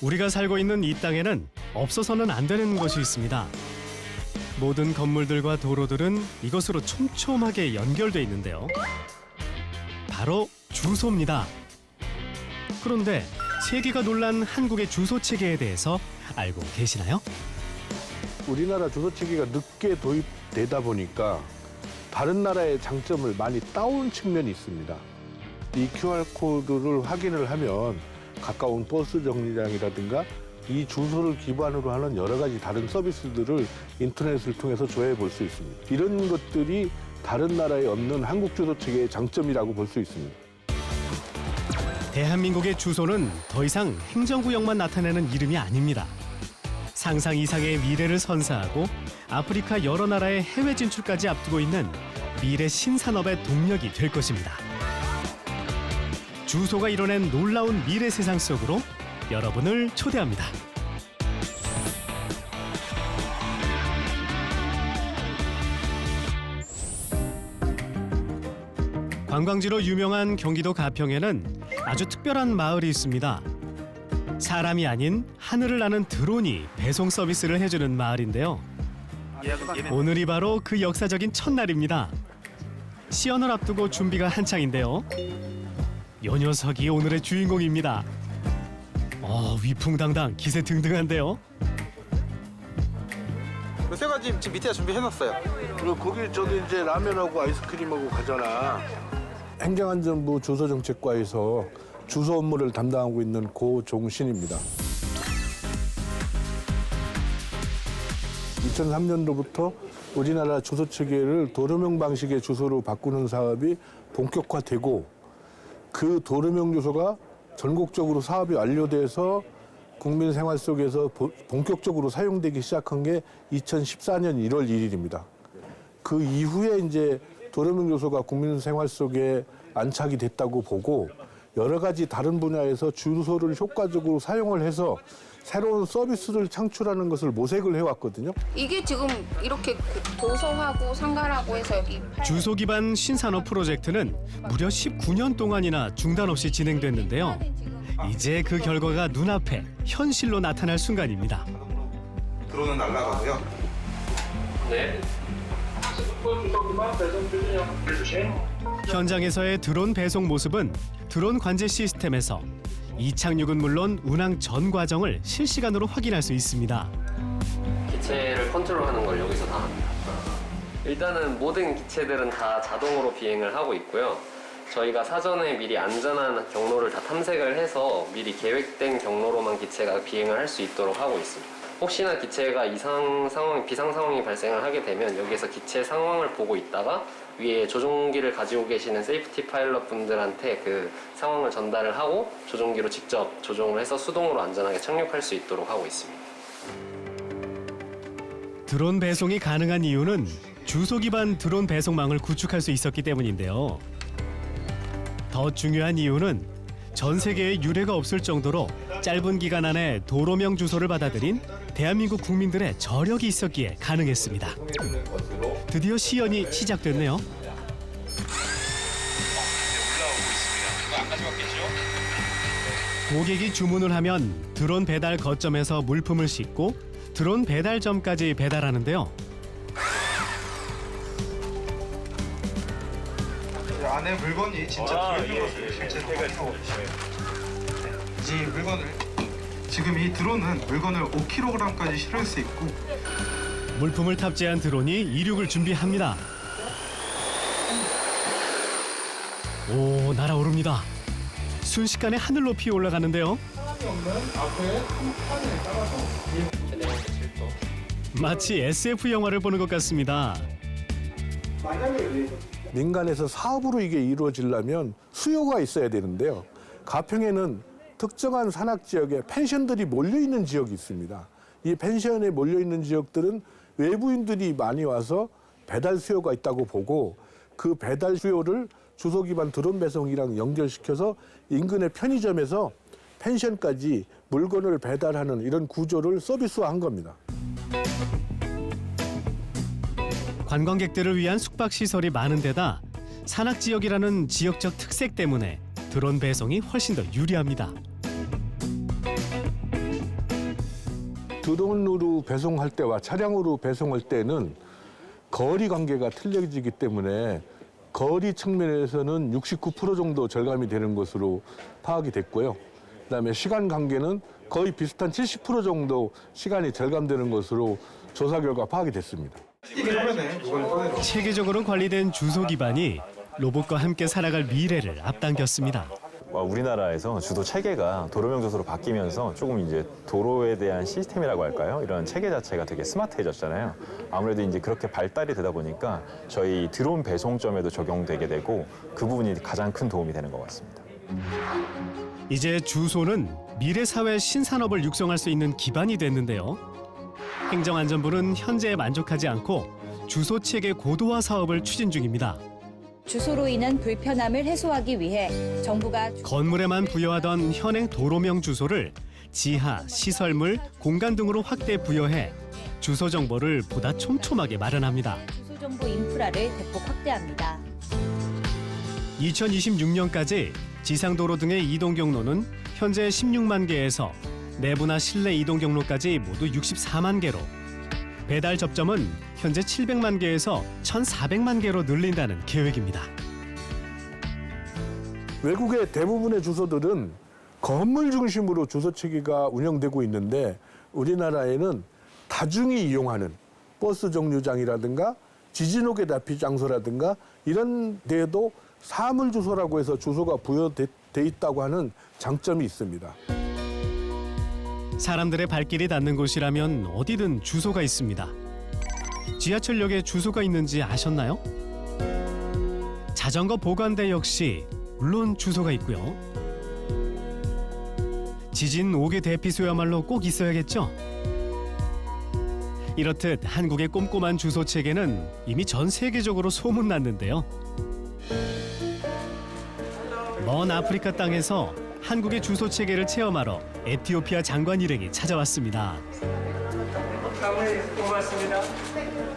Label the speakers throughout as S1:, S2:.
S1: 우리가 살고 있는 이 땅에는 없어서는 안 되는 것이 있습니다. 모든 건물들과 도로들은 이것으로 촘촘하게 연결돼 있는데요. 바로 주소입니다. 그런데 세계가 놀란 한국의 주소 체계에 대해서 알고 계시나요?
S2: 우리나라 주소 체계가 늦게 도입되다 보니까 다른 나라의 장점을 많이 따온 측면이 있습니다. 이 QR코드를 확인을 하면 가까운 버스 정류장이라든가 이 주소를 기반으로 하는 여러 가지 다른 서비스들을 인터넷을 통해서 조회해 볼 수 있습니다. 이런 것들이 다른 나라에 없는 한국 주소 체계의 장점이라고 볼 수 있습니다.
S1: 대한민국의 주소는 더 이상 행정구역만 나타내는 이름이 아닙니다. 상상 이상의 미래를 선사하고 아프리카 여러 나라의 해외 진출까지 앞두고 있는 미래 신산업의 동력이 될 것입니다. 주소가 이뤄낸 놀라운 미래 세상 속으로 여러분을 초대합니다. 관광지로 유명한 경기도 가평에는 아주 특별한 마을이 있습니다. 사람이 아닌 하늘을 나는 드론이 배송 서비스를 해주는 마을인데요. 오늘이 바로 그 역사적인 첫날입니다. 시연을 앞두고 준비가 한창인데요. 요 녀석이 오늘의 주인공입니다. 위풍당당 기세 등등한데요.
S3: 세 가지 지금 밑에 준비해놨어요.
S2: 그리고 거기 저기 이제 라면하고 아이스크림하고 가잖아. 행정안전부 주소정책과에서 주소 업무를 담당하고 있는 고종신입니다. 2003년도부터 우리나라 주소 체계를 도로명 방식의 주소로 바꾸는 사업이 본격화되고 그 도로명 주소가 전국적으로 사업이 완료돼서 국민 생활 속에서 본격적으로 사용되기 시작한 게 2014년 1월 1일입니다. 그 이후에 이제 도로명 주소가 국민 생활 속에 안착이 됐다고 보고 여러 가지 다른 분야에서 주소를 효과적으로 사용을 해서 새로운 서비스를 창출하는 것을 모색을 해왔거든요.
S4: 이게 지금 이렇게 도서하고 상가라고 해서 여기
S1: 주소 기반 신산업 프로젝트는 무려 19년 동안이나 중단 없이 진행됐는데요. 이제 그 결과가 눈앞에 현실로 나타날 순간입니다.
S3: 드론은 날아가고요.
S5: 네.
S1: 현장에서의 드론 배송 모습은 드론 관제 시스템에서 이착륙은 물론 운항 전 과정을 실시간으로 확인할 수 있습니다.
S5: 기체를 컨트롤하는 걸 여기서 다 합니다. 일단은 모든 기체들은 다 자동으로 비행을 하고 있고요. 저희가 사전에 미리 안전한 경로를 다 탐색을 해서 미리 계획된 경로로만 기체가 비행을 할 수 있도록 하고 있습니다. 혹시나 기체가 비상 상황이 발생을 하게 되면 여기서 기체 상황을 보고 있다가 위에 조종기를 가지고 계시는 세이프티 파일럿 분들한테 그 상황을 전달을 하고 조종기로 직접 조종을 해서 수동으로 안전하게 착륙할 수 있도록 하고 있습니다.
S1: 드론 배송이 가능한 이유는 주소 기반 드론 배송망을 구축할 수 있었기 때문인데요. 더 중요한 이유는 전 세계에 유례가 없을 정도로 짧은 기간 안에 도로명 주소를 받아들인 대한민국 국민들의 저력이 있었기에 가능했습니다. 드디어 시연이 시작됐네요. 고객이 주문을 하면 드론 배달 거점에서 물품을 싣고 드론 배달점까지 배달하는데요.
S3: 안에 물건이 진짜 들어있는 것을 실제로 확인하고 있어요. 이 물건을 지금 이 드론은 물건을 5kg까지 실을 수 있고
S1: 물품을 탑재한 드론이 이륙을 준비합니다. 오, 날아오릅니다. 순식간에 하늘 높이 올라가는데요. 마치 SF 영화를 보는 것 같습니다.
S2: 민간에서 사업으로 이게 이루어지려면 수요가 있어야 되는데요. 가평에는 특정한 산악 지역에 펜션들이 몰려있는 지역이 있습니다. 이 펜션에 몰려있는 지역들은 외부인들이 많이 와서 배달 수요가 있다고 보고 그 배달 수요를 주소 기반 드론 배송이랑 연결시켜서 인근의 편의점에서 펜션까지 물건을 배달하는 이런 구조를 서비스화한 겁니다.
S1: 관광객들을 위한 숙박시설이 많은 데다 산악지역이라는 지역적 특색 때문에 드론 배송이 훨씬 더 유리합니다.
S2: 드론으로 배송할 때와 차량으로 배송할 때는 거리 관계가 틀려지기 때문에 거리 측면에서는 69% 정도 절감이 되는 것으로 파악이 됐고요. 그다음에 시간 관계는 거의 비슷한 70% 정도 시간이 절감되는 것으로 조사 결과 파악이 됐습니다.
S1: 체계적으로 관리된 주소 기반이 로봇과 함께 살아갈 미래를 앞당겼습니다.
S6: 우리나라에서 주소 체계가 도로명 주소로 바뀌면서 조금 이제 도로에 대한 시스템이라고 할까요? 이런 체계 자체가 되게 스마트해졌잖아요. 아무래도 이제 그렇게 발달이 되다 보니까 저희 드론 배송점에도 적용되게 되고 그 부분이 가장 큰 도움이 되는 것 같습니다.
S1: 이제 주소는 미래 사회 신산업을 육성할 수 있는 기반이 됐는데요. 행정안전부는 현재에 만족하지 않고 주소 체계 고도화 사업을 추진 중입니다.
S7: 주소로 인한 불편함을 해소하기 위해 정부가
S1: 건물에만 부여하던 현행 도로명 주소를 지하, 시설물, 공간 등으로 확대 부여해 주소 정보를 보다 촘촘하게 마련합니다.
S7: 주소 정보 인프라를 대폭 확대합니다.
S1: 2026년까지 지상도로 등의 이동 경로는 현재 16만 개에서 내부나 실내 이동 경로까지 모두 64만 개로, 배달 접점은 현재 700만 개에서 1,400만 개로 늘린다는 계획입니다.
S2: 외국의 대부분의 주소들은 건물 중심으로 주소 체계가 운영되고 있는데 우리나라에는 다중이 이용하는 버스 정류장이라든가 지진호계 납피 장소라든가 이런 데에도 사물 주소라고 해서 주소가 부여돼 있다고 하는 장점이 있습니다.
S1: 사람들의 발길이 닿는 곳이라면 어디든 주소가 있습니다. 지하철역에 주소가 있는지 아셨나요? 자전거 보관대 역시 물론 주소가 있고요. 지진 5개 대피소야말로 꼭 있어야겠죠? 이렇듯 한국의 꼼꼼한 주소 체계는 이미 전 세계적으로 소문났는데요. 먼 아프리카 땅에서 한국의 주소 체계를 체험하러 에티오피아 장관 일행이 찾아왔습니다.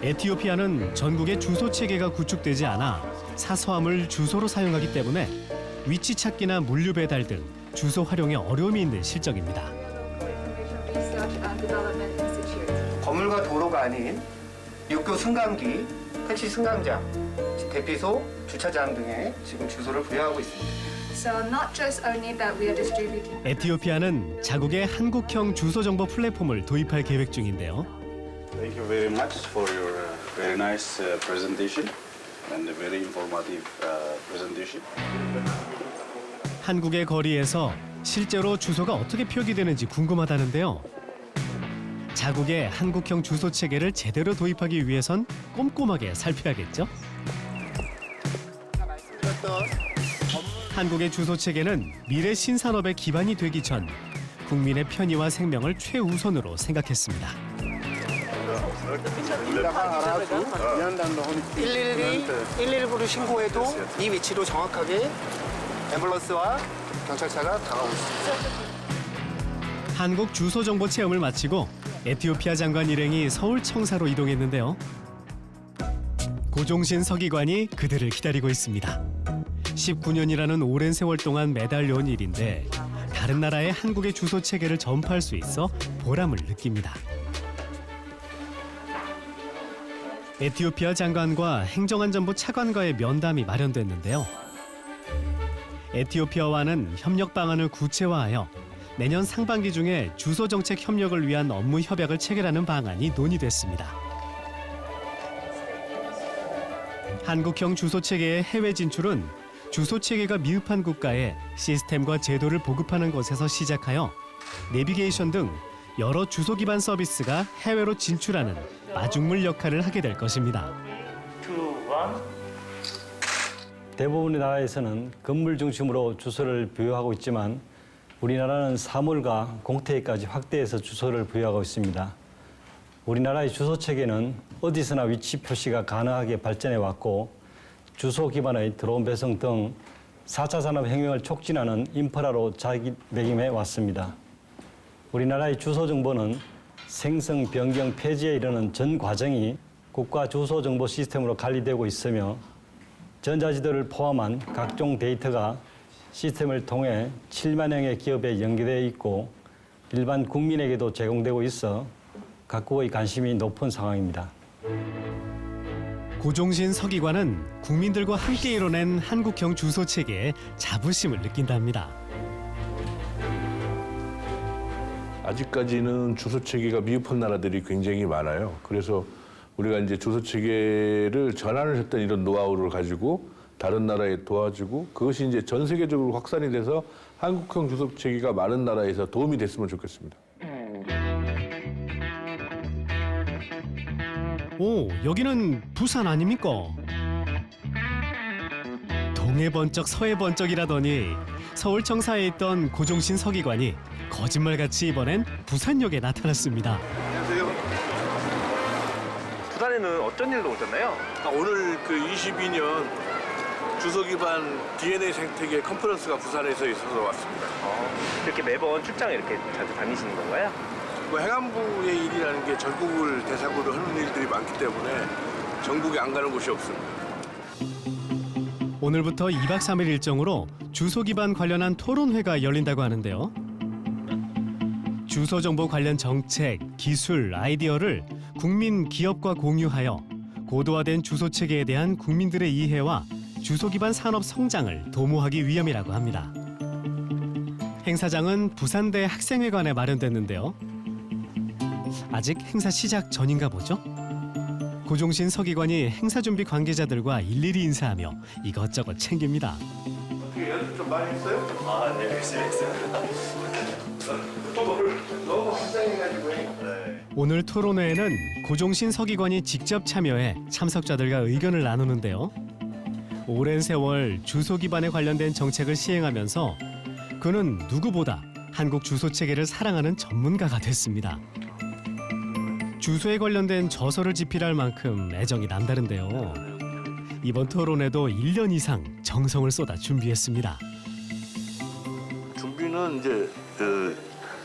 S1: 에티오피아는 전국의 주소 체계가 구축되지 않아 사서함을 주소로 사용하기 때문에 위치 찾기나 물류 배달 등 주소 활용에 어려움이 있는 실정입니다.
S8: 건물과 도로가 아닌 육교 승강기, 택시 승강장, 대피소, 주차장 등에 지금 주소를 부여하고 있습니다.
S4: So not just only that we are distributing.
S1: 에티오피아는 자국의 한국형 주소 정보 플랫폼을 도입할 계획 중인데요.
S9: Thank you very much for your very nice presentation and a very informative presentation.
S1: 한국의 거리에서 실제로 주소가 어떻게 표기되는지 궁금하다는데요. 자국의 한국형 주소 체계를 제대로 도입하기 위해선 꼼꼼하게 살펴야겠죠? 한국의 주소 체계는 미래 신산업의 기반이 되기 전 국민의 편의와 생명을 최우선으로 생각했습니다.
S8: 119를 신고해도 이 위치로 정확하게 앰뷸런스와 경찰차가 다가오고 있습니다.
S1: 한국 주소 정보 체험을 마치고 에티오피아 장관 일행이 서울 청사로 이동했는데요. 고종신 서기관이 그들을 기다리고 있습니다. 19년이라는 오랜 세월 동안 매달려온 일인데 다른 나라의 한국의 주소 체계를 전파할 수 있어 보람을 느낍니다. 에티오피아 장관과 행정안전부 차관과의 면담이 마련됐는데요. 에티오피아와는 협력 방안을 구체화하여 내년 상반기 중에 주소 정책 협력을 위한 업무 협약을 체결하는 방안이 논의됐습니다. 한국형 주소 체계의 해외 진출은 주소 체계가 미흡한 국가에 시스템과 제도를 보급하는 것에서 시작하여 내비게이션 등 여러 주소 기반 서비스가 해외로 진출하는 마중물 역할을 하게 될 것입니다.
S10: 대부분의 나라에서는 건물 중심으로 주소를 부여하고 있지만 우리나라는 사물과 공태까지 확대해서 주소를 부여하고 있습니다. 우리나라의 주소 체계는 어디서나 위치 표시가 가능하게 발전해 왔고 주소 기반의 드론 배송 등 4차 산업 혁명을 촉진하는 인프라로 자리매김해 왔습니다. 우리나라의 주소 정보는 생성, 변경, 폐지에 이르는 전 과정이 국가 주소 정보 시스템으로 관리되고 있으며 전자지도를 포함한 각종 데이터가 시스템을 통해 7만여의 기업에 연계되어 있고 일반 국민에게도 제공되고 있어 각국의 관심이 높은 상황입니다.
S1: 고종신 서기관은 국민들과 함께 이뤄낸 한국형 주소 체계에 자부심을 느낀답니다.
S2: 아직까지는 주소 체계가 미흡한 나라들이 굉장히 많아요. 그래서 우리가 이제 주소 체계를 전환을 했던 이런 노하우를 가지고 다른 나라에 도와주고 그것이 이제 전 세계적으로 확산이 돼서 한국형 주소 체계가 많은 나라에서 도움이 됐으면 좋겠습니다.
S1: 오, 여기는 부산 아닙니까? 동해 번쩍 서해 번쩍이라더니 서울 청사에 있던 고종신 서기관이 거짓말같이 이번엔 부산역에 나타났습니다.
S3: 안녕하세요. 부산에는 어쩐 일로 오셨나요?
S2: 오늘 그 22년 주소 기반 DNA 생태계 컨퍼런스가 부산에서 있어서 왔습니다.
S3: 이렇게 매번 출장을 이렇게 자주 다니시는 건가요?
S2: 뭐 행안부의 일이라는 게 전국을 대상으로 하는 일들이 많기 때문에 전국에 안 가는 곳이 없습니다.
S1: 오늘부터 2박 3일 일정으로 주소 기반 관련한 토론회가 열린다고 하는데요. 주소 정보 관련 정책, 기술, 아이디어를 국민, 기업과 공유하여 고도화된 주소 체계에 대한 국민들의 이해와 주소 기반 산업 성장을 도모하기 위함이라고 합니다. 행사장은 부산대 학생회관에 마련됐는데요. 아직 행사 시작 전인가 보죠? 고종신 서기관이 행사 준비 관계자들과 일일이 인사하며 이것저것 챙깁니다.
S2: 연습 좀 많이 했어요?
S3: 아, 네, 열심히 했어요.
S2: 너무 긴장해가지고.
S1: 오늘 토론회에는 고종신 서기관이 직접 참여해 참석자들과 의견을 나누는데요. 오랜 세월 주소 기반에 관련된 정책을 시행하면서 그는 누구보다 한국 주소 체계를 사랑하는 전문가가 됐습니다. 주소에 관련된 저서를 집필할 만큼 애정이 남다른데요. 이번 토론회도 1년 이상 정성을 쏟아 준비했습니다.
S2: 준비는 이제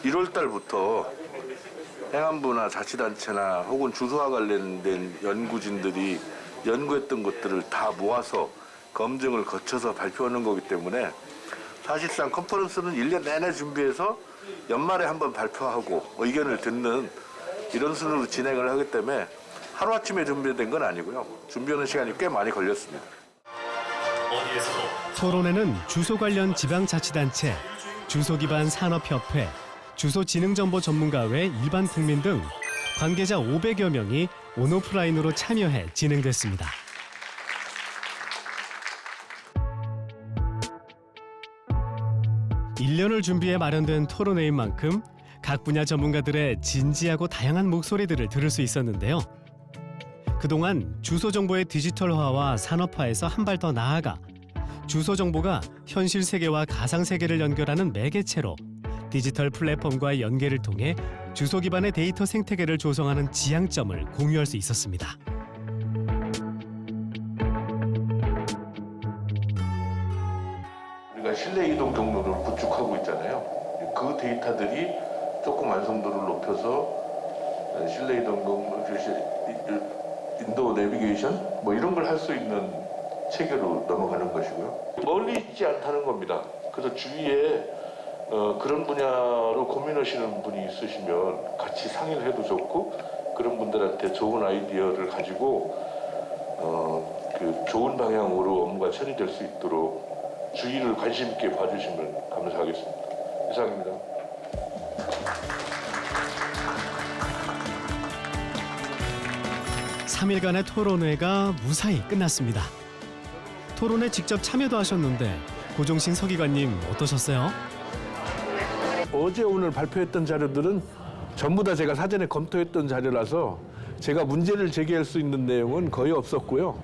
S2: 1월 달부터 행안부나 자치단체나 혹은 주소와 관련된 연구진들이 연구했던 것들을 다 모아서 검증을 거쳐서 발표하는 거기 때문에 사실상 컨퍼런스는 1년 내내 준비해서 연말에 한번 발표하고 의견을 듣는 이런 순으로 진행을 하기 때문에 하루아침에 준비된 건 아니고요. 준비하는 시간이 꽤 많이 걸렸습니다.
S1: 토론회는 주소 관련 지방자치단체, 주소 기반 산업협회, 주소지능정보 전문가 외 일반 국민 등 관계자 500여 명이 온오프라인으로 참여해 진행됐습니다. (1년을) 준비해 마련된 토론회인 만큼 각 분야 전문가들의 진지하고 다양한 목소리들을 들을 수 있었는데요. 그동안 주소 정보의 디지털화와 산업화에서 한 발 더 나아가 주소 정보가 현실 세계와 가상 세계를 연결하는 매개체로 디지털 플랫폼과의 연계를 통해 주소 기반의 데이터 생태계를 조성하는 지향점을 공유할 수 있었습니다.
S2: 우리가 실내 이동 경로를 구축하고 있잖아요. 그 데이터들이 조금 완성도를 높여서 실내 이동 경로, 인도 내비게이션 뭐 이런 걸 할 수 있는 체계로 넘어가는 것이고요. 멀리 있지 않다는 겁니다. 그래서 주위에 그런 분야로 고민하시는 분이 있으시면 같이 상의를 해도 좋고 그런 분들한테 좋은 아이디어를 가지고 그 좋은 방향으로 업무가 처리될 수 있도록 주의를 관심 있게 봐주시면 감사하겠습니다. 이상입니다.
S1: (3일간의) 토론회가 무사히 끝났습니다. 토론에 직접 참여도 하셨는데 고종신 서기관님 어떠셨어요?
S2: 어제 오늘 발표했던 자료들은 전부 다 제가 사전에 검토했던 자료라서 제가 문제를 제기할 수 있는 내용은 거의 없었고요.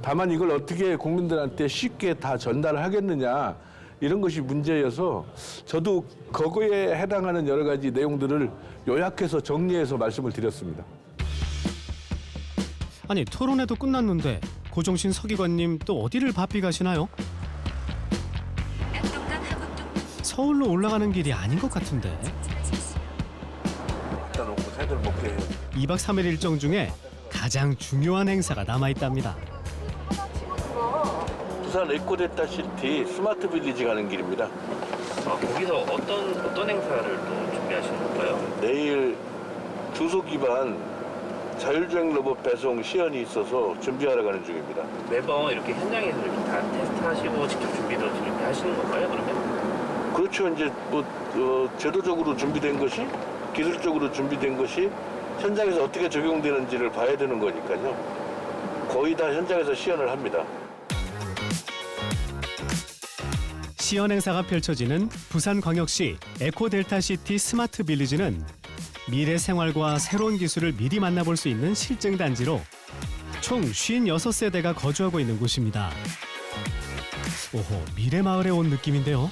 S2: 다만 이걸 어떻게 국민들한테 쉽게 다 전달하겠느냐 이런 것이 문제여서 저도 거기에 해당하는 여러 가지 내용들을 요약해서 정리해서 말씀을 드렸습니다.
S1: 아니 토론회도 끝났는데 고종신 서기관님 또 어디를 바삐 가시나요? 서울로 올라가는 길이 아닌 것 같은데.
S2: 갖다 놓고 새들 먹게 해요.
S1: 2박 3일 일정 중에 가장 중요한 행사가 남아있답니다.
S2: 부산 에코데이터 시티 스마트 빌리지 가는 길입니다.
S3: 거기서 어떤 행사를 또 준비하시는 건가요?
S2: 내일 주소 기반 자율주행 로봇 배송 시연이 있어서 준비하러 가는 중입니다.
S11: 매번 이렇게 현장에서 이렇게 다 테스트하시고 직접 준비도 이렇게 하시는 건가요, 그러면?
S2: 그렇죠. 이제 제도적으로 준비된 것이, 기술적으로 준비된 것이 현장에서 어떻게 적용되는지를 봐야 되는 거니까요. 거의 다 현장에서 시연을 합니다.
S1: 시연 행사가 펼쳐지는 부산광역시 에코델타시티 스마트 빌리지는 미래 생활과 새로운 기술을 미리 만나볼 수 있는 실증 단지로 총 56세대가 거주하고 있는 곳입니다. 오호, 미래 마을에 온 느낌인데요.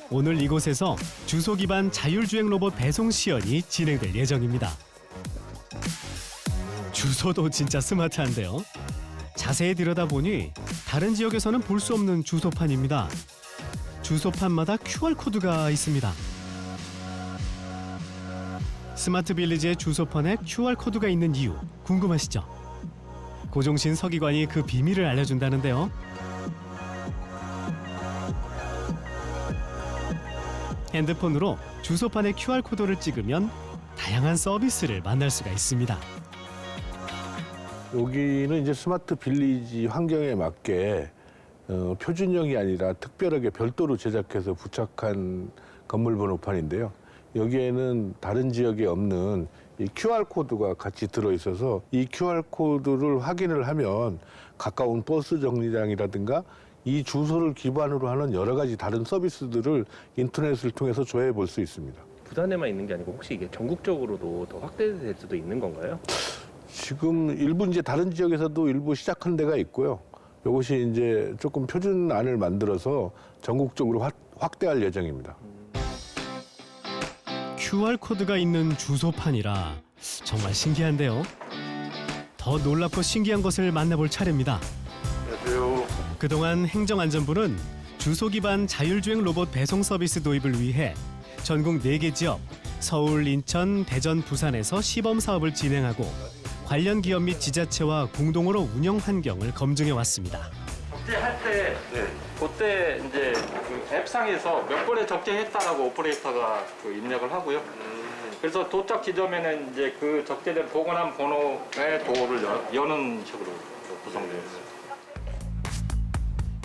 S1: 오늘 이곳에서 주소 기반 자율주행 로봇 배송 시연이 진행될 예정입니다. 주소도 진짜 스마트한데요. 자세히 들여다보니 다른 지역에서는 볼 수 없는 주소판입니다. 주소판마다 QR코드가 있습니다. 스마트 빌리지의 주소판에 QR코드가 있는 이유 궁금하시죠? 고종신 서기관이 그 비밀을 알려준다는데요. 핸드폰으로 주소판에 QR코드를 찍으면 다양한 서비스를 만날 수가 있습니다.
S2: 여기는 이제 스마트 빌리지 환경에 맞게 표준형이 아니라 특별하게 별도로 제작해서 부착한 건물 번호판인데요. 여기에는 다른 지역에 없는 이 QR코드가 같이 들어있어서 이 QR코드를 확인을 하면 가까운 버스 정류장이라든가 이 주소를 기반으로 하는 여러 가지 다른 서비스들을 인터넷을 통해서 조회해 볼 수 있습니다.
S11: 부산에만 있는 게 아니고 혹시 이게 전국적으로도 더 확대될 수도 있는 건가요?
S2: 지금 일부 이제 다른 지역에서도 일부 시작한 데가 있고요. 이것이 이제 조금 표준안을 만들어서 전국적으로 확대할 예정입니다.
S1: QR코드가 있는 주소판이라 정말 신기한데요. 더 놀랍고 신기한 것을 만나볼 차례입니다.
S2: 안녕하세요.
S1: 그동안 행정안전부는 주소 기반 자율주행 로봇 배송 서비스 도입을 위해 전국 4개 지역 서울, 인천, 대전, 부산에서 시범 사업을 진행하고 관련 기업 및 지자체와 공동으로 운영 환경을 검증해 왔습니다.
S12: 적재할 때 그때 이제 그 앱상에서 몇 번에 적재했다라고 오퍼레이터가 입력을 하고요. 그래서 도착 지점에는 이제 그 적재된 보관한 번호의 도어를 여는 식으로 구성되어 있습니다.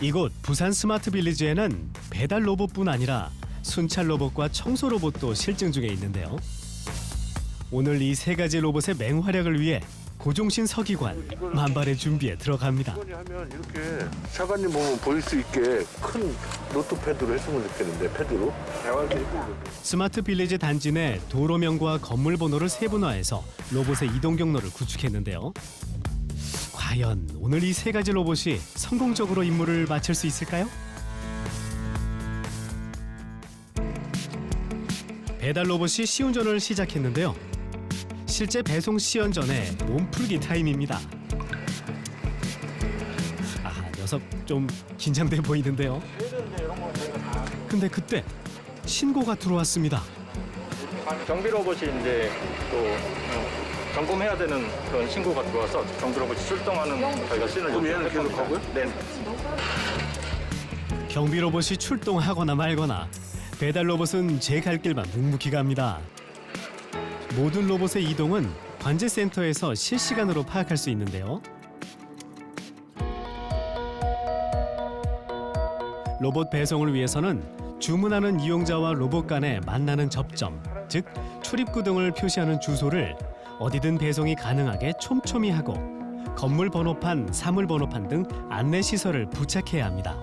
S1: 이곳 부산 스마트 빌리지에는 배달 로봇뿐 아니라 순찰 로봇과 청소 로봇도 실증 중에 있는데요. 오늘 이 세 가지 로봇의 맹활약을 위해 고종신 서기관 만발의 준비에 들어갑니다.
S2: 하면 이렇게 차관님 보면 보일 수 있게 큰 노트패드로 했으면 좋겠는데 패드로 대화도 해보거든요.
S1: 스마트 빌리지 단지 내 도로명과 건물 번호를 세분화해서 로봇의 이동 경로를 구축했는데요. 과연 오늘 이 세 가지 로봇이 성공적으로 임무를 마칠 수 있을까요? 배달 로봇이 시운전을 시작했는데요. 실제 배송 시연 전에 몸풀기 타임입니다. 녀석 좀 긴장돼 보이는데요. 근데 그때 신고가 들어왔습니다.
S12: 경비 로봇이 이제 또 점검해야 되는 그런 신고가 들어와서 경비 로봇이 출동하는 저희가 씬을
S2: 그럼 얘는 계속
S12: 연습했거든요.
S2: 하고요?
S12: 네.
S1: 경비 로봇이 출동하거나 말거나 배달 로봇은 제 갈 길만 묵묵히 갑니다. 모든 로봇의 이동은 관제센터에서 실시간으로 파악할 수 있는데요. 로봇 배송을 위해서는 주문하는 이용자와 로봇 간에 만나는 접점, 즉 출입구 등을 표시하는 주소를 어디든 배송이 가능하게 촘촘히 하고 건물 번호판, 사물 번호판 등 안내 시설을 부착해야 합니다.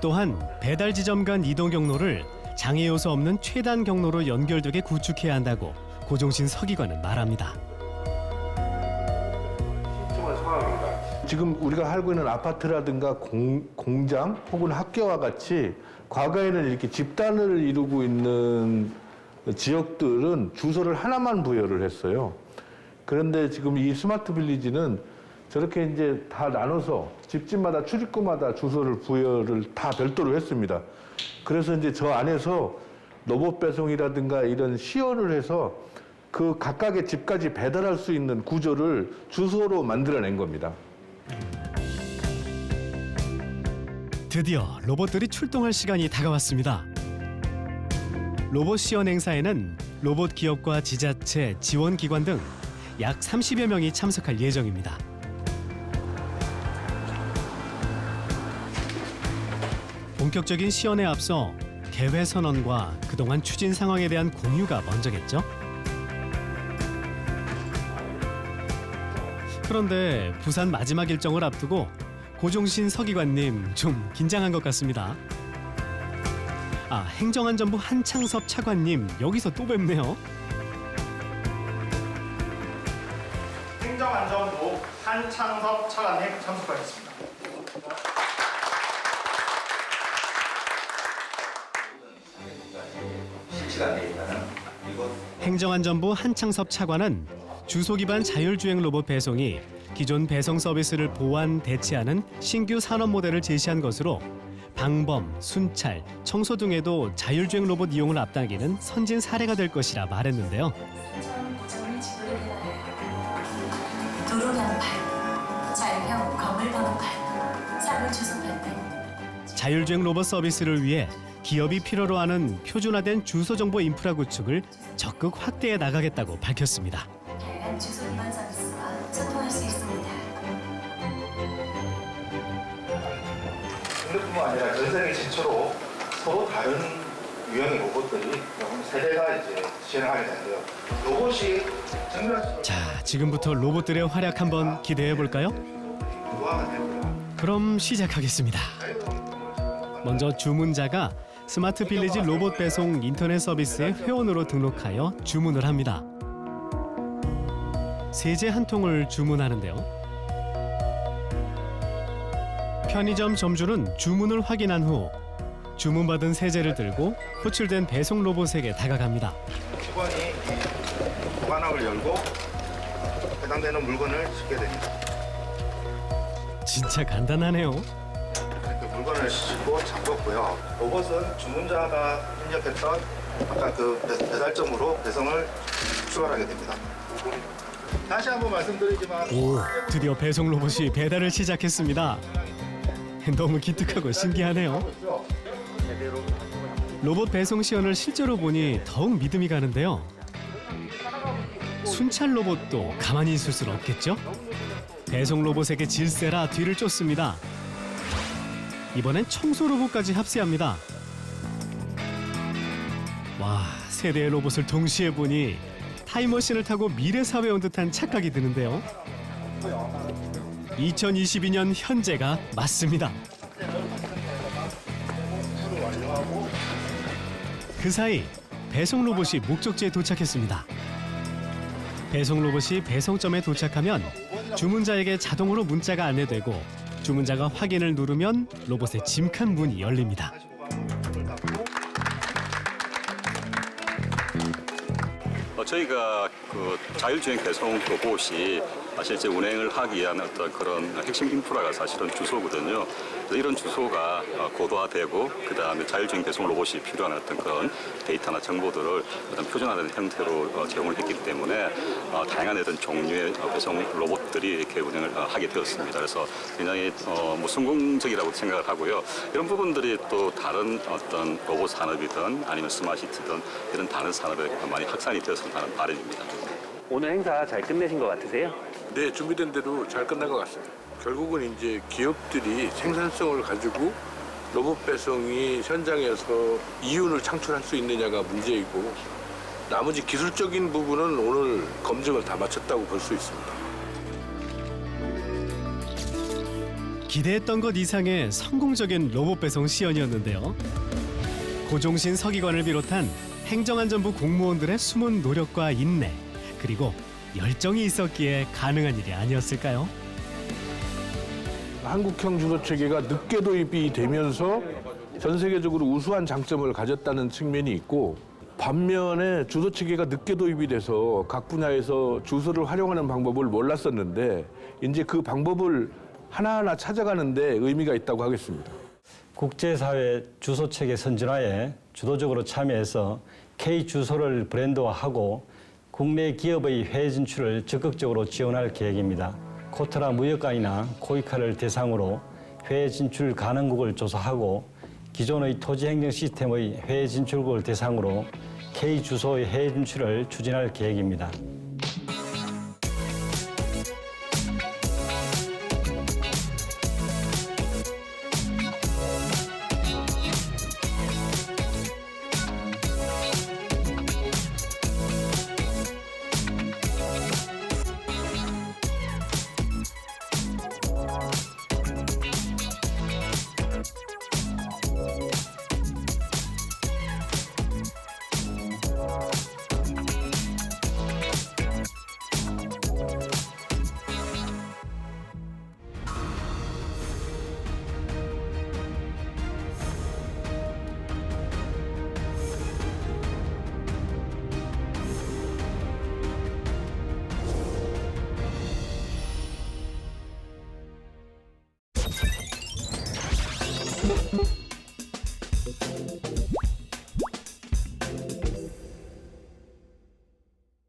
S1: 또한 배달 지점 간 이동 경로를 장애 요소 없는 최단 경로로 연결되게 구축해야 한다고 고종신 서기관은 말합니다.
S2: 지금 우리가 살고 있는 아파트라든가 공장 혹은 학교와 같이 과거에는 이렇게 집단을 이루고 있는 지역들은 주소를 하나만 부여를 했어요. 그런데 지금 이 스마트 빌리지는 저렇게 이제 다 나눠서 집집마다 출입구마다 주소를 부여를 다 별도로 했습니다. 그래서 이제 저 안에서 로봇 배송이라든가 이런 시연을 해서 그 각각의 집까지 배달할 수 있는 구조를 주소로 만들어낸 겁니다.
S1: 드디어 로봇들이 출동할 시간이 다가왔습니다. 로봇 시연 행사에는 로봇 기업과 지자체, 지원기관 등 약 30여 명이 참석할 예정입니다. 본격적인 시연에 앞서 개회 선언과 그동안 추진 상황에 대한 공유가 먼저겠죠. 그런데 부산 마지막 일정을 앞두고 고종신 서기관님 좀 긴장한 것 같습니다. 행정안전부 한창섭 차관님 여기서 또 뵙네요.
S3: 행정안전부 한창섭 차관님 참석하겠습니다.
S1: 행정안전부 한창섭 차관은 주소 기반 자율주행 로봇 배송이 기존 배송 서비스를 보완, 대체하는 신규 산업 모델을 제시한 것으로 방범, 순찰, 청소 등에도 자율주행 로봇 이용을 앞당기는 선진 사례가 될 것이라 말했는데요.
S13: 도로 간판, 좌회형 건물 번호판, 사고 주소 판단.
S1: 자율주행 로봇 서비스를 위해 기업이 필요로 하는 표준화된 주소 정보 인프라 구축을 적극 확대해 나가겠다고 밝혔습니다.
S13: 다양한 주소 기반 서비스와 소통할 수 있습니다.
S3: 국내뿐만 아니라 전 세계 진초로 서로 다른 유형의 로봇들이 세대가 이제 진행하게 되는데요. 로봇이 정밀한
S1: 자, 지금부터 로봇들의 활약 한번 기대해 볼까요?
S3: 노화가 되고요.
S1: 그럼 시작하겠습니다. 먼저 주문자가 스마트 빌리지 로봇 배송 인터넷 서비스의 회원으로 등록하여 주문을 합니다. 세제 한 통을 주문하는데요. 편의점 점주는 주문을 확인한 후 주문받은 세제를 들고 호출된 배송 로봇에게 다가갑니다.
S3: 직원이 이 보관함을 열고 해당되는 물건을 싣게 됩니다.
S1: 진짜 간단하네요.
S3: 그 물건을 싣고 잠궜고요. 로봇은 주문자가 입력했던 아까 그 배달점으로 배송을 출발하게 됩니다. 다시 한번 말씀드리지만
S1: 오, 드디어 배송 로봇이 배달을 시작했습니다. 너무 기특하고 신기하네요. 로봇 배송 시연을 실제로 보니 더욱 믿음이 가는데요. 순찰 로봇도 가만히 있을 수는 없겠죠? 배송 로봇에게 질세라 뒤를 쫓습니다. 이번엔 청소 로봇까지 합세합니다. 와, 세 대의 로봇을 동시에 보니 타임머신을 타고 미래 사회에 온 듯한 착각이 드는데요. 2022년 현재가 맞습니다. 그 사이 배송 로봇이 목적지에 도착했습니다. 배송 로봇이 배송점에 도착하면 주문자에게 자동으로 문자가 안내되고 주문자가 확인을 누르면 로봇의 짐칸 문이 열립니다.
S14: 저희가 그 자율주행 배송 로봇이 실제 운행을 하기 위한 어떤 그런 핵심 인프라가 사실은 주소거든요. 그래서 이런 주소가 고도화되고 그 다음에 자율주행 배송 로봇이 필요한 어떤 그런 데이터나 정보들을 어떤 표준화된 형태로 제공을 했기 때문에 다양한 어떤 종류의 배송 로봇들이 이렇게 운행을 하게 되었습니다. 그래서 굉장히 성공적이라고 생각을 하고요. 이런 부분들이 또 다른 어떤 로봇 산업이든 아니면 스마트시티든 이런 다른 산업에 많이 확산이 되었으면 하는 바람입니다.
S11: 오늘 행사 잘 끝내신 것 같으세요?
S2: 네, 준비된 대로 잘 끝난 것 같습니다. 결국은 이제 기업들이 생산성을 가지고 로봇 배송이 현장에서 이윤을 창출할 수 있느냐가 문제이고 나머지 기술적인 부분은 오늘 검증을 다 마쳤다고 볼 수 있습니다.
S1: 기대했던 것 이상의 성공적인 로봇 배송 시연이었는데요. 고종신 서기관을 비롯한 행정안전부 공무원들의 숨은 노력과 인내 그리고 열정이 있었기에 가능한 일이 아니었을까요?
S2: 한국형 주소 체계가 늦게 도입이 되면서 전 세계적으로 우수한 장점을 가졌다는 측면이 있고 반면에 주소 체계가 늦게 도입이 돼서 각 분야에서 주소를 활용하는 방법을 몰랐었는데 이제 그 방법을 하나하나 찾아가는데 의미가 있다고 하겠습니다.
S10: 국제사회 주소체계 선진화에 주도적으로 참여해서 K-주소를 브랜드화하고 국내 기업의 해외 진출을 적극적으로 지원할 계획입니다. 코트라 무역관이나 코이카를 대상으로 해외 진출 가능국을 조사하고 기존의 토지 행정 시스템의 해외 진출국을 대상으로 K 주소의 해외 진출을 추진할 계획입니다.
S1: 음.